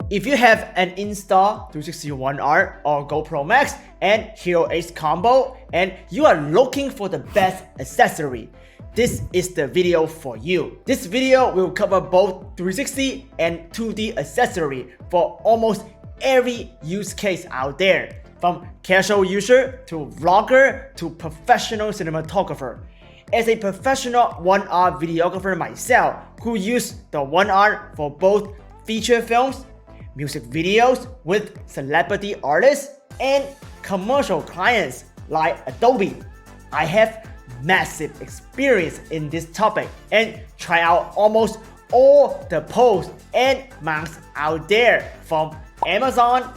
If you have an Insta360 One R or GoPro Max and Hero Ace combo and you are looking for the best accessory, this is the video for you. This video will cover both 360 and 2D accessory for almost every use case out there, from casual user to vlogger to professional cinematographer. As a professional One R videographer myself, who use the One R for both feature films, music videos with celebrity artists, and commercial clients like Adobe, I have massive experience in this topic and try out almost all the posts and mounts out there from Amazon,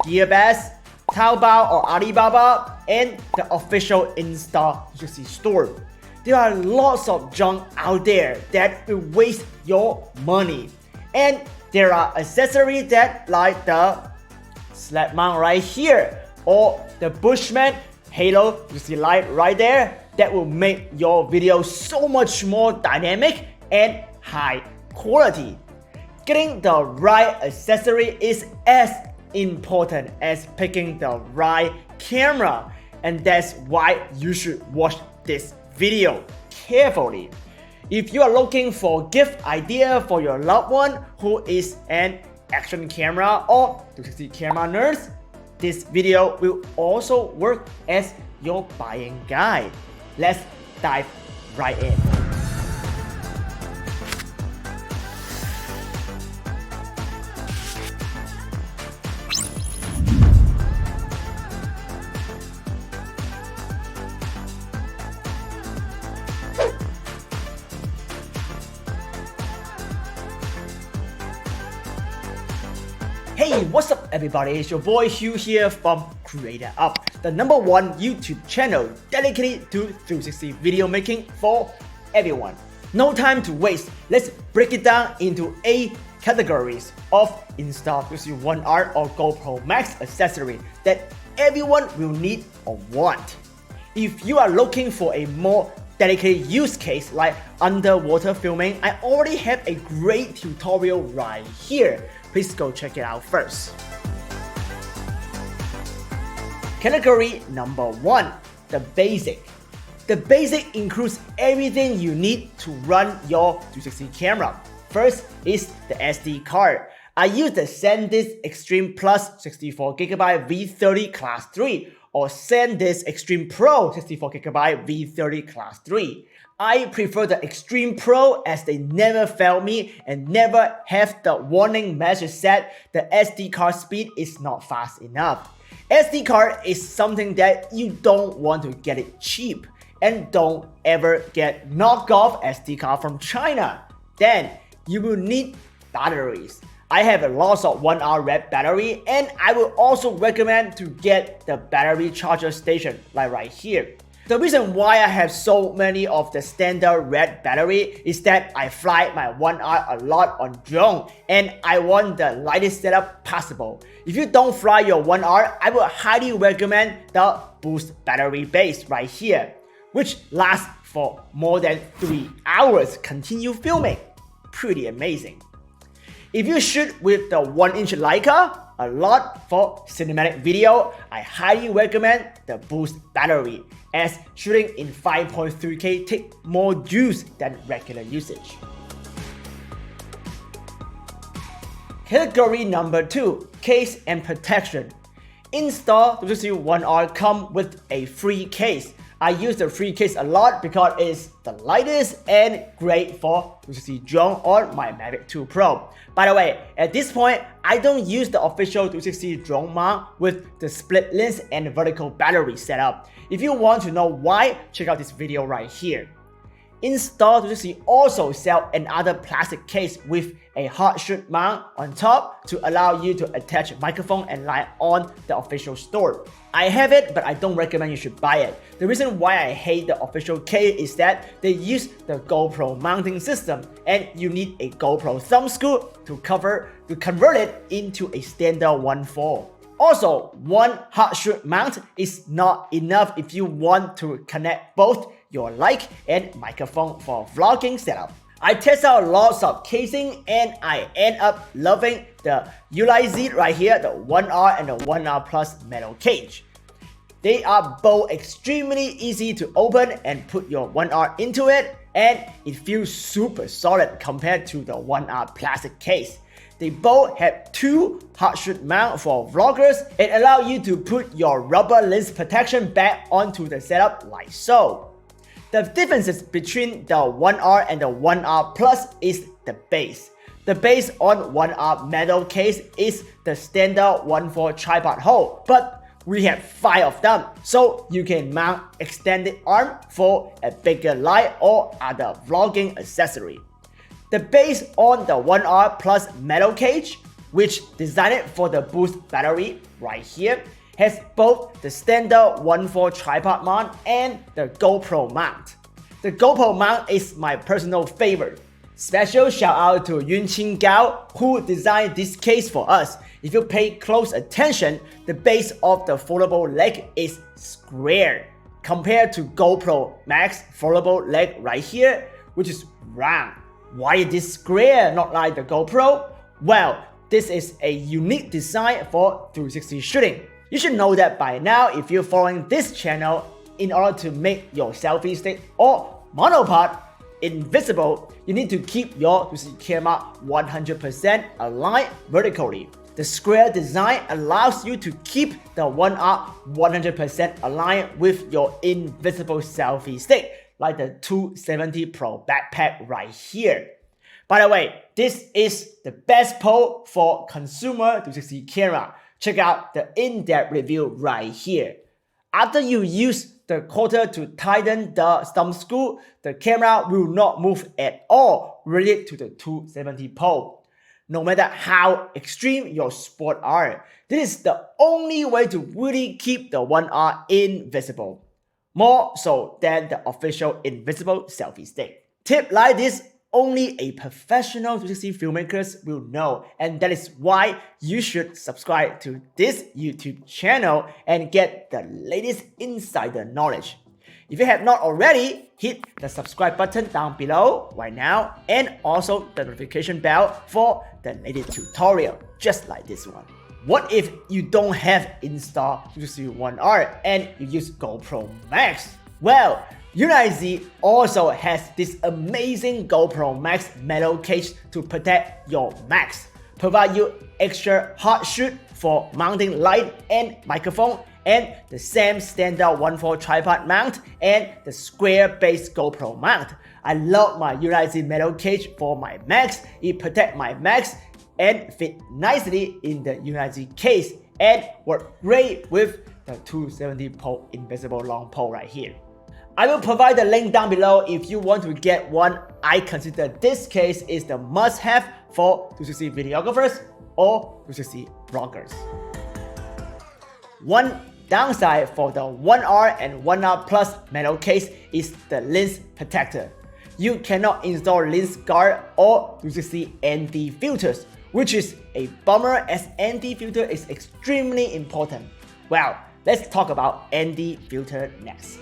Gearbest, Taobao or Alibaba, and the official Insta360 store. There are lots of junk out there that will waste your money. And there are accessories that like the sled mount right here or the Bushman Halo, you see light right there, that will make your video so much more dynamic and high quality. Getting the right accessory is as important as picking the right camera, and that's why you should watch this video carefully. If you are looking for a gift idea for your loved one who is an action camera or 360 camera nerd, this video will also work as your buying guide. Let's dive right in. Hey, what's up everybody, it's your boy Hugh here from Creator Up, the #1 YouTube channel dedicated to 360 video making for everyone. No time to waste, let's break it down into 8 categories of Insta360 One R or GoPro Max accessory that everyone will need or want. If you are looking for a more dedicated use case like underwater filming, I already have a great tutorial right here. Please go check it out first. Category number 1, the basic. The basic includes everything you need to run your 360 camera. First is the SD card. I use the SanDisk Extreme Plus 64GB V30 Class 3 or SanDisk Extreme Pro 64GB V30 Class 3. I prefer the Extreme Pro as they never fail me and never have the warning message that the SD card speed is not fast enough. SD card is something that you don't want to get it cheap, and don't ever get knockoff SD card from China. Then you will need batteries. I have a lots of 1R red battery, and I will also recommend to get the battery charger station like right here. The reason why I have so many of the standard red battery is that I fly my 1R a lot on drone and I want the lightest setup possible. If you don't fly your 1R, I will highly recommend the Boost battery base right here, which lasts for more than 3 hours continue filming. Pretty amazing. If you shoot with the 1-inch Leica a lot for cinematic video, I highly recommend the Boost battery, as shooting in 5.3K takes more juice than regular usage. Category number 2, case and protection. Insta360 One R come with a free case. I use the free case a lot because it's the lightest and great for 360 drone or my Mavic 2 Pro. By the way, at this point, I don't use the official 360 drone mount with the split lens and vertical battery setup. If you want to know why, check out this video right here. Insta360 also sell another plastic case with a hot shoot mount on top to allow you to attach microphone and light on the official store. I have it, but I don't recommend you should buy it. The reason why I hate the official case is that they use the GoPro mounting system and you need a GoPro thumb screw to convert it into a standard 1.4. Also, one hot shoot mount is not enough if you want to connect both your light and microphone for vlogging setup. I test out lots of casing and I end up loving the Ulanzi right here, the One R and the One R Plus metal cage. They are both extremely easy to open and put your One R into it, and it feels super solid compared to the One R plastic case. They both have two hot shoot mount for vloggers. It allows you to put your rubber lens protection back onto the setup like so. The differences between the One R and the One R Plus is the base. The base on One R metal case is the standard 1/4 tripod hole, but we have 5 of them, so you can mount extended arm for a bigger light or other vlogging accessory. The base on the One R Plus metal cage, which designed for the boost battery right here, has both the standard 1/4 tripod mount and the GoPro mount. The GoPro mount is my personal favorite. Special shout out to Yunqing Gao who designed this case for us. If you pay close attention, the base of the foldable leg is square compared to GoPro MAX foldable leg right here, which is round. Why is this square, not like the GoPro? Well, this is a unique design for 360 shooting. You should know that by now if you're following this channel. In order to make your selfie stick or monopod invisible, you need to keep your 360 camera 100% aligned vertically. The square design allows you to keep the One R 100% aligned with your invisible selfie stick, like the 270 Pro backpack right here. By the way, this is the best pole for consumer 360 camera. Check out the in-depth review right here. After you use the quarter to tighten the thumb screw, the camera will not move at all related to the 270 pole. No matter how extreme your sport are, this is the only way to really keep the One R invisible. More so than the official invisible selfie stick. Tip like this, only a professional 360 filmmakers will know, and that is why you should subscribe to this YouTube channel and get the latest insider knowledge. If you have not already, hit the subscribe button down below right now and also the notification bell for the latest tutorial just like this one. What if you don't have Insta360 One R and you use GoPro MAX? Well, Ulanzi also has this amazing GoPro MAX metal case to protect your Max, provide you extra hot shoot for mounting light and microphone, and the same standard 1/4 tripod mount and the square base GoPro mount. I love my Ulanzi metal cage for my Max. It protects my Max and fit nicely in the Ulanzi case and work great with the 270 pole invisible long pole right here. I will provide the link down below if you want to get one. I consider this case is the must-have for 360 videographers or 360 bloggers. One downside for the One R and One R Plus metal case is the lens protector. You cannot install lens guard or 360 ND filters, which is a bummer as ND filter is extremely important. Well, let's talk about ND filter next.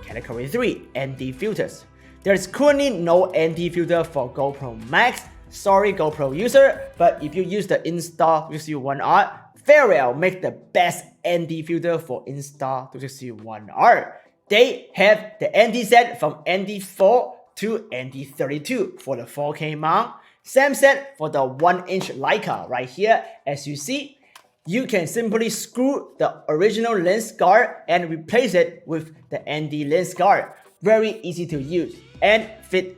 Category 3, ND filters. There is currently no ND filter for GoPro MAX. Sorry GoPro user, but if you use the Insta360 One R, very well make the best ND filter for Insta360 One R. They have the ND set from ND4 to ND32 for the 4K mount. Same set for the 1-inch Leica right here. As you see, you can simply screw the original lens guard and replace it with the ND lens guard. Very easy to use and fit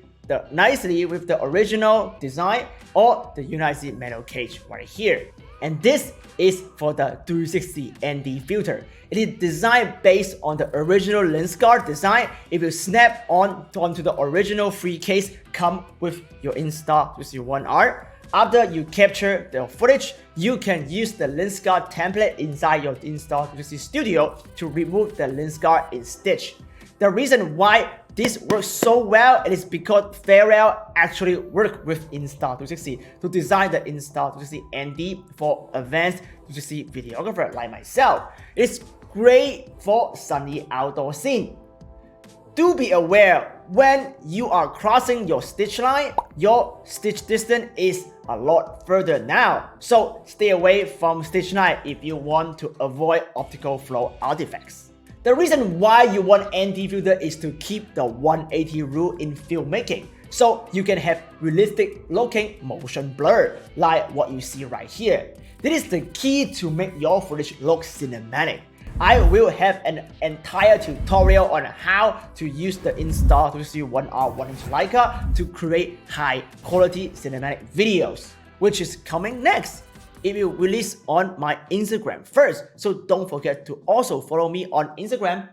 nicely with the original design or the Ulanzi metal cage right here. And this is for the 360 ND filter. It is designed based on the original lens guard design. It will snap onto the original free case come with your Insta360 One R. After you capture the footage, you can use the lens guard template inside your Insta360 Studio to remove the lens guard in stitch. The reason why this works so well is because Pharrell actually worked with Insta360 to design the Insta360 ND for advanced 360 videographer like myself. It's great for sunny outdoor scene. do be aware when you are crossing your stitch line, your stitch distance is a lot further now. So stay away from stitch line if you want to avoid optical flow artifacts. The reason why you want anti-filter is to keep the 180 rule in filmmaking, so you can have realistic looking motion blur like what you see right here. This is the key to make your footage look cinematic. I will have an entire tutorial on how to use the Insta360 One R 1-inch Leica to create high quality cinematic videos, which is coming next. It will release on my Instagram first, so don't forget to also follow me on Instagram.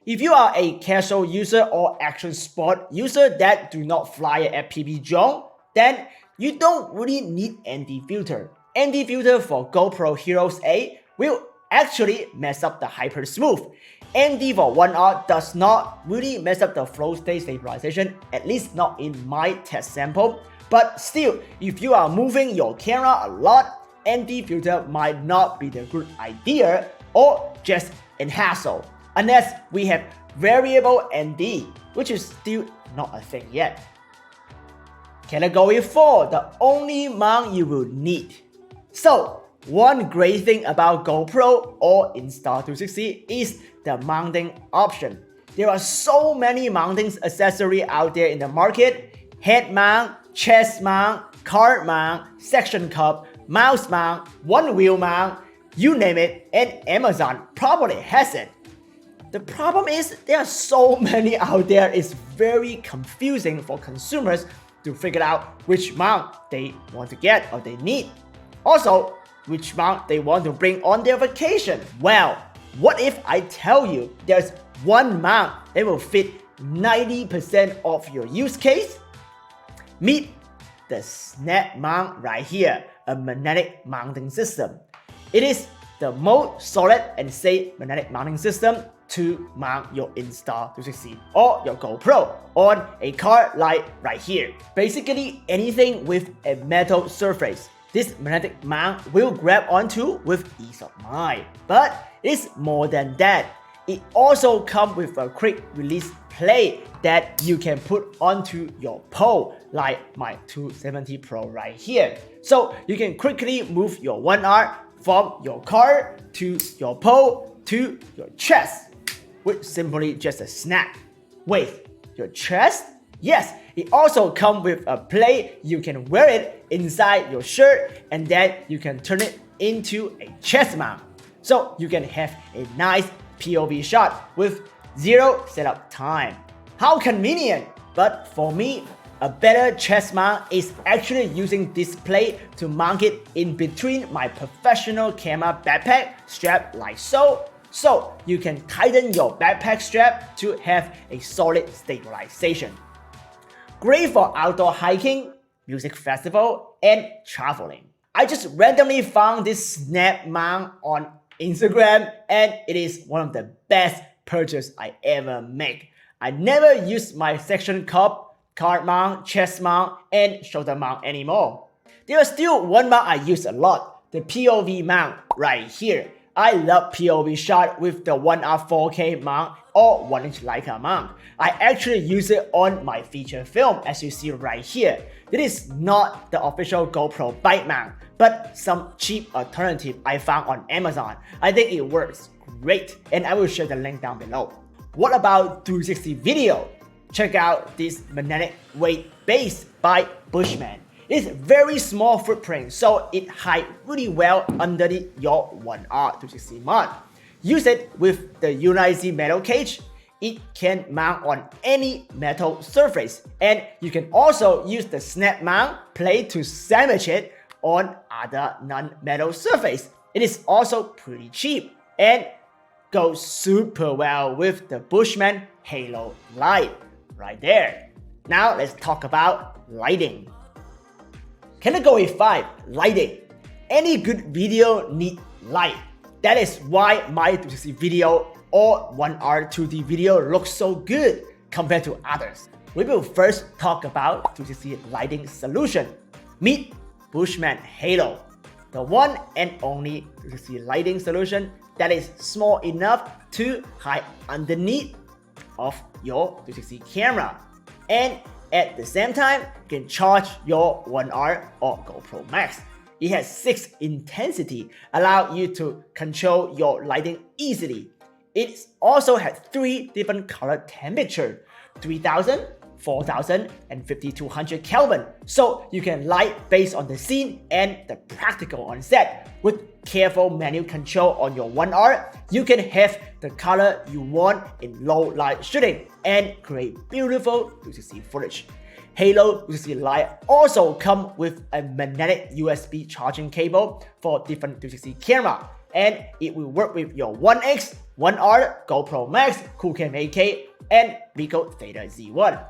If you are a casual user or action sport user that do not fly at FPV drone, then you don't really need anti-filter. Anti-filter for GoPro Hero 8 will actually mess up the Hypersmooth. ND for One R does not really mess up the FlowState stabilization, at least not in my test sample. But still, if you are moving your camera a lot, ND filter might not be the good idea or just a hassle, unless we have variable ND, which is still not a thing yet. Category 4, the only mount you will need. So, one great thing about GoPro or Insta360 is the mounting option. There are so many mounting accessories out there in the market: head mount, chest mount, card mount, section cup, mouse mount, one wheel mount, you name it, and Amazon probably has it. The problem is there are so many out there, it's very confusing for consumers to figure out which mount they want to get or they need. Also, which mount they want to bring on their vacation. Well, what if I tell you there's one mount that will fit 90% of your use case? Meet the snap mount right here, a magnetic mounting system. It is the most solid and safe magnetic mounting system to mount your Insta360 or your GoPro on a card like right here. Basically anything with a metal surface, this magnetic mount will grab onto with ease of mind. But it's more than that. It also comes with a quick release plate that you can put onto your pole, like my 270 Pro right here. So you can quickly move your One R from your car to your pole to your chest with simply just a snap. Wait, your chest? Yes, it also comes with a plate. You can wear it inside your shirt and then you can turn it into a chest mount. So you can have a nice POV shot with zero setup time. How convenient! But for me, a better chest mount is actually using this plate to mount it in between my professional camera backpack strap like so. So you can tighten your backpack strap to have a solid stabilization. Great for outdoor hiking, music festival, and traveling. I just randomly found this snap mount on Instagram and it is one of the best purchases I ever make. I never use my section cup, card mount, chest mount, and shoulder mount anymore. There is still one mount I use a lot, the POV mount right here. I love POV shot with the One R 4K mount or 1-inch Leica mount. I actually use it on my feature film as you see right here. It is not the official GoPro bike mount, but some cheap alternative I found on Amazon. I think it works great and I will share the link down below. What about 360 video? Check out this magnetic weight base by Bushman. It's very small footprint, so it hides really well underneath your One R 360 mount. Use it with the Ulanzi metal cage. It can mount on any metal surface, and you can also use the snap mount plate to sandwich it on other non-metal surface. It is also pretty cheap and goes super well with the Bushman Halo light right there. Now let's talk about lighting. Category 5, lighting. Any good video needs light. That is why my 360 video or One R 2D video looks so good compared to others. We will first talk about 360 lighting solution. Meet Bushman Halo, the one and only 360 lighting solution that is small enough to hide underneath of your 360 camera. And at the same time, you can charge your One R or GoPro Max. It has 6 intensity, allow you to control your lighting easily. It also has 3 different color temperature, 3000, 4000 and 5200 Kelvin, so you can light based on the scene and the practical on set. With careful manual control on your One R, you can have the color you want in low light shooting and create beautiful 360 footage. Halo 360 light also come with a magnetic USB charging cable for different 360 camera, and it will work with your One X, One R, GoPro Max, Coolcam 8K, and Ricoh Theta Z1.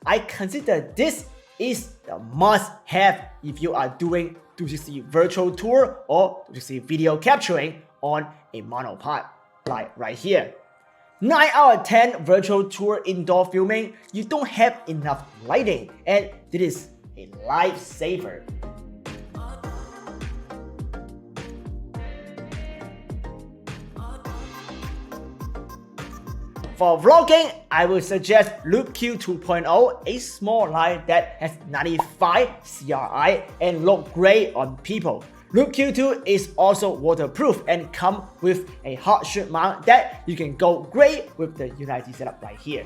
I consider this is the must-have if you are doing 360 virtual tour or 360 video capturing on a monopod, like right here. 9 out of 10 virtual tour indoor filming, you don't have enough lighting, and this is a lifesaver. For vlogging, I will suggest Loop Q 2.0, a small light that has 95 CRI and look great on people. Loop Q2 is also waterproof and come with a hot shoot mount that you can go great with the Ulanzi setup right here.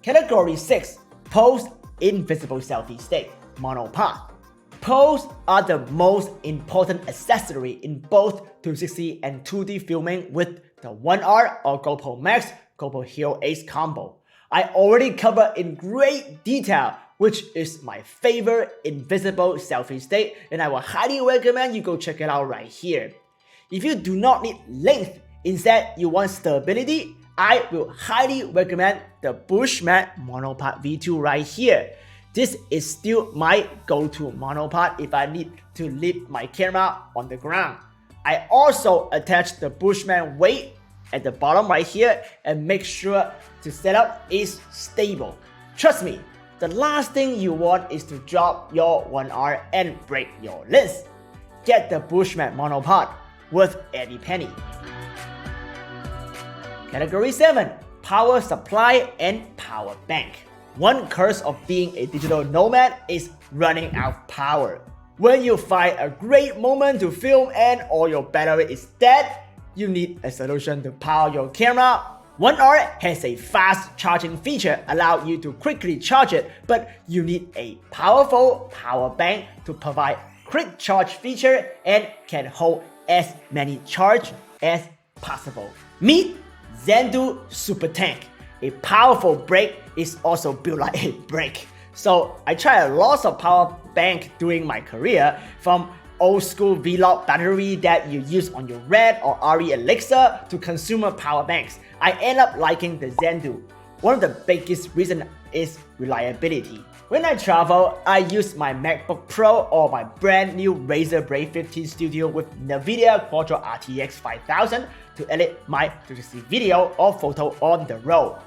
Category 6. Pose Invisible Selfie Stick Monopod. Pose are the most important accessory in both 360 and 2D filming with the One R or GoPro Max GoPro Hero Ace combo. I already covered in great detail which is my favorite invisible selfie stick, and I will highly recommend you go check it out right here. If you do not need length, instead you want stability, I will highly recommend the Bushman Monopod V2 right here. This is still my go-to monopod if I need to lift my camera on the ground. I also attach the Bushman weight at the bottom right here and make sure the setup is stable. Trust me, the last thing you want is to drop your One R and break your lens. Get the Bushman monopod, worth every penny. Category 7. Power Supply and Power Bank. One curse of being a digital nomad is running out of power. When you find a great moment to film and all your battery is dead, you need a solution to power your camera. One R has a fast charging feature allow you to quickly charge it, but you need a powerful power bank to provide quick charge feature and can hold as many charge as possible. Meet Zendure SuperTank. A powerful brake is also built like a brake. So I tried a lot of power bank during my career, from old school vlog battery that you use on your Red or RE Elixir to consumer power banks. I end up liking the Zendure. One of the biggest reasons is reliability. When I travel, I use my MacBook Pro or my brand new Razer Blade 15 Studio with NVIDIA Quadro RTX 5000 to edit my 360 video or photo on the road.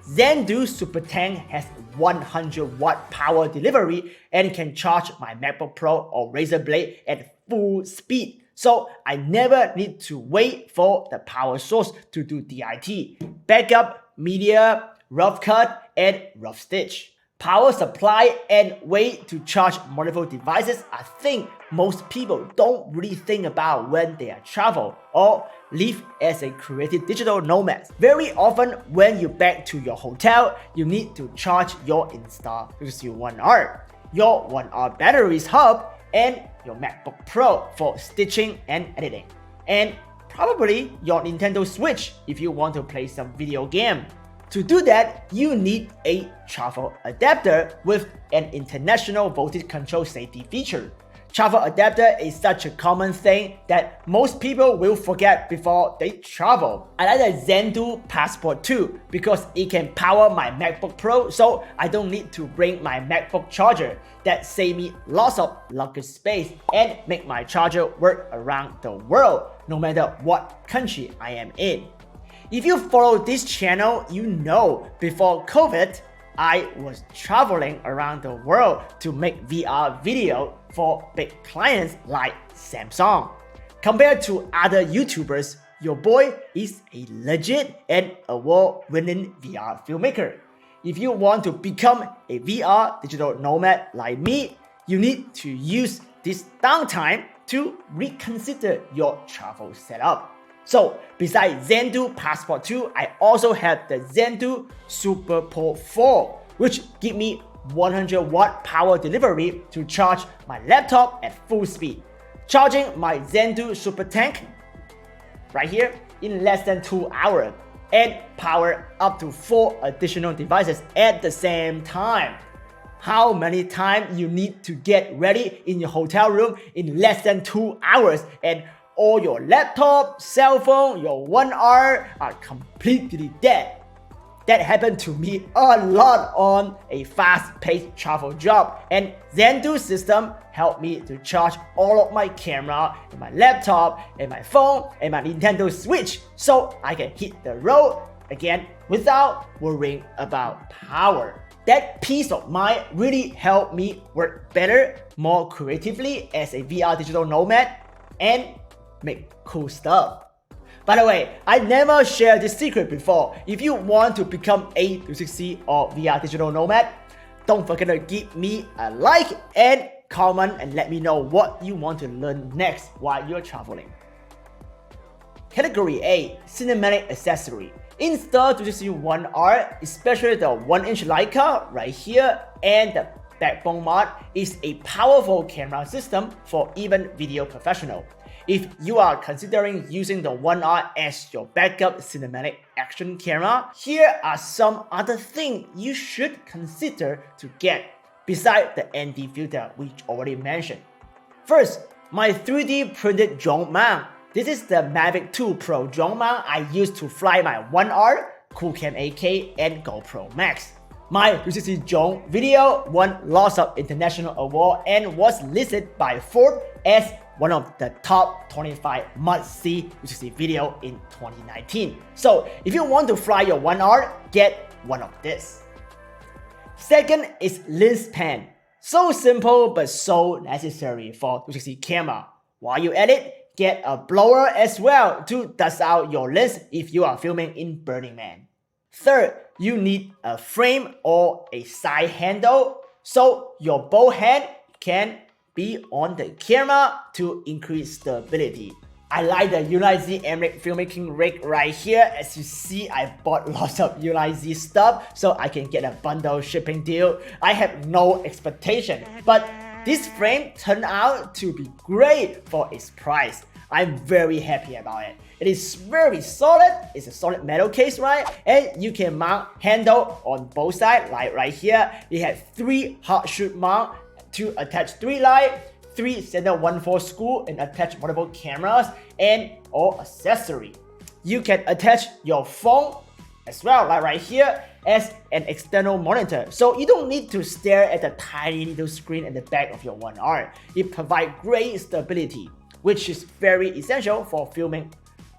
Zendure SuperTank has 100 watt power delivery and can charge my MacBook Pro or Razer Blade at full speed, so I never need to wait for the power source to do DIT, backup, media, rough cut, and rough stitch. Power supply and way to charge multiple devices are things most people don't really think about when they are travel or live as a creative digital nomad. Very often when you back to your hotel, you need to charge your Insta360 One R, your One R batteries hub, and your MacBook Pro for stitching and editing, and probably your Nintendo Switch if you want to play some video game. To do that, you need a travel adapter with an international voltage control safety feature. Travel adapter is such a common thing that most people will forget before they travel. I like the Zendure Passport 2 because it can power my MacBook Pro, so I don't need to bring my MacBook charger. That saves me lots of luggage space and make my charger work around the world, no matter what country I am in. If you follow this channel, you know before COVID, I was traveling around the world to make VR video for big clients like Samsung. Compared to other YouTubers, your boy is a legit and award-winning VR filmmaker. If you want to become a VR digital nomad like me, you need to use this downtime to reconsider your travel setup. So besides Zendure Passport 2, I also have the Zendure SuperPort 4, which give me 100 watt power delivery to charge my laptop at full speed, charging my Zendure SuperTank right here in less than 2 hours, and power up to 4 additional devices at the same time. How many times you need to get ready in your hotel room in less than 2 hours and all your laptop, cell phone, your One R are completely dead? That happened to me a lot on a fast-paced travel job, and Zendure system helped me to charge all of my camera and my laptop and my phone and my Nintendo Switch so I can hit the road again without worrying about power. That peace of mind really helped me work better, more creatively as a VR digital nomad and make cool stuff. By the way, I never shared this secret before. If you want to become a 360 or VR digital nomad, don't forget to give me a like and comment and let me know what you want to learn next while you're traveling. Category A, Cinematic Accessory. Insta360 One R, especially the 1-inch Leica right here and the backbone mod, is a powerful camera system for even video professional. If you are considering using the One R as your backup cinematic action camera, here are some other things you should consider to get besides the ND filter we already mentioned. First, my 3D printed drone mount. This is the Mavic 2 Pro drone mount I use to fly my One R, Coolcam 8K, and GoPro Max. My 360 drone video won lots of international awards and was listed by Forbes as one of the top 25 must-see 360 video in 2019. So if you want to fly your One R, get one of this. Second is lens pan. So simple but so necessary for 360 camera. While you at it, get a blower as well to dust out your lens if you are filming in Burning Man. Third, you need a frame or a side handle so your bow hand can be on the camera to increase stability. I like the Ulanzi filmmaking rig right here. As you see, I bought lots of Ulanzi stuff so I can get a bundle shipping deal. I have no expectation, but this frame turned out to be great for its price. I'm very happy about it. It is very solid. It's a solid metal case, right? And you can mount handle on both sides, like right here. It has 3 hot shoot mount to attach 3 light, 3 center 1/4 screw and attach multiple cameras and all accessory. You can attach your phone as well, like right here, as an external monitor. So you don't need to stare at the tiny little screen at the back of your One R. It provides great stability, which is very essential for filming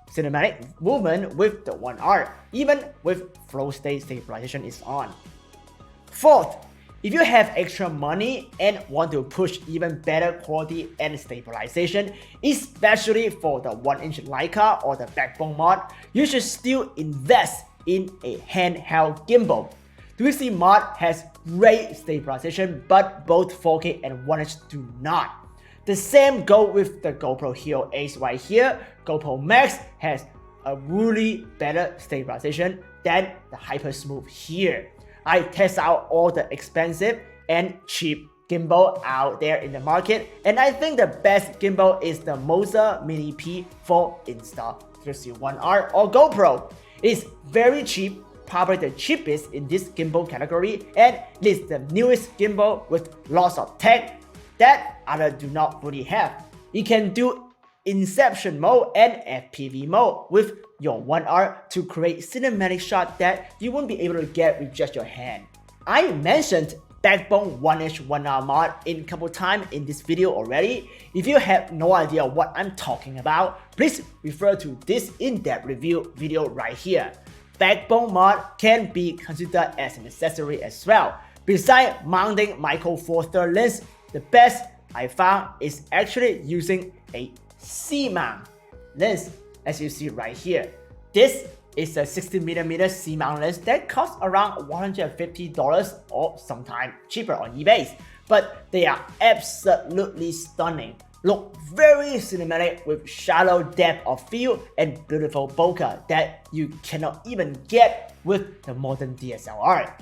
cinematic movement with the One R, even with FlowState stabilization is on. Fourth, if you have extra money and want to push even better quality and stabilization, especially for the 1-inch Leica or the backbone mod, you should still invest in a handheld gimbal. 360 mod has great stabilization, but both 4K and 1-inch do not. The same goes with the GoPro Hero Ace right here. GoPro Max has a really better stabilization than the Hypersmooth here. I test out all the expensive and cheap gimbal out there in the market, and I think the best gimbal is the MOZA Mini P for Insta360 One R or GoPro. It is very cheap, probably the cheapest in this gimbal category, and it is the newest gimbal with lots of tech that others do not really have. You can do Inception mode and FPV mode with your One R to create cinematic shots that you won't be able to get with just your hand. I mentioned backbone 1-inch One R mod in a couple times in this video already. If you have no idea what I'm talking about, please refer to this in-depth review video right here. Backbone mod can be considered as an accessory as well. Besides mounting micro four thirds lens, the best I found is actually using a C-mount lens as you see right here. This is a 60mm C-mount lens that costs around $150 or sometimes cheaper on eBay. But they are absolutely stunning. Look very cinematic with shallow depth of field and beautiful bokeh that you cannot even get with the modern DSLR.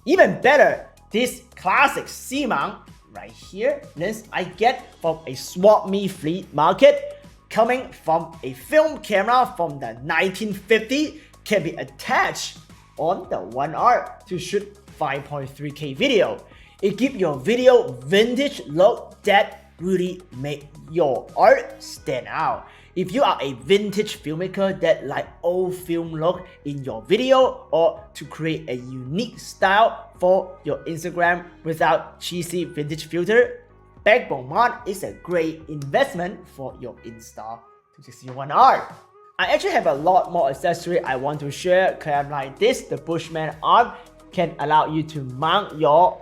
Even better, this classic C-mount right here lens I get from a swap meet flea market coming from a film camera from the 1950s can be attached on the One R to shoot 5.3K video. It gives your video vintage look that really make your art stand out. If you are a vintage filmmaker that like old film look in your video or to create a unique style for your Instagram without cheesy vintage filter, backbone mount is a great investment for your Insta360 One R. I actually have a lot more accessory I want to share. Cam like this, the Bushman arm can allow you to mount your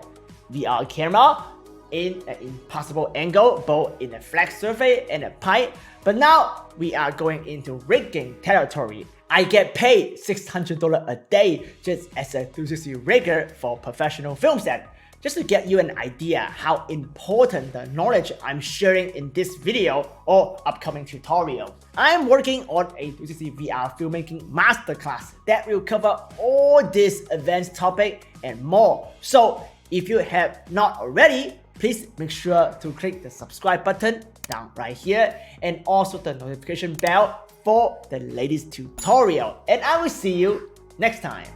VR camera in an impossible angle, both in a flat surface and a pipe. But now we are going into rigging territory. I get paid $600 a day just as a 360 rigger for professional film set. Just to get you an idea how important the knowledge I'm sharing in this video or upcoming tutorial. I am working on a 360 VR filmmaking masterclass that will cover all this advanced topic and more. So if you have not already, please make sure to click the subscribe button down right here and also the notification bell for the latest tutorial. And I will see you next time.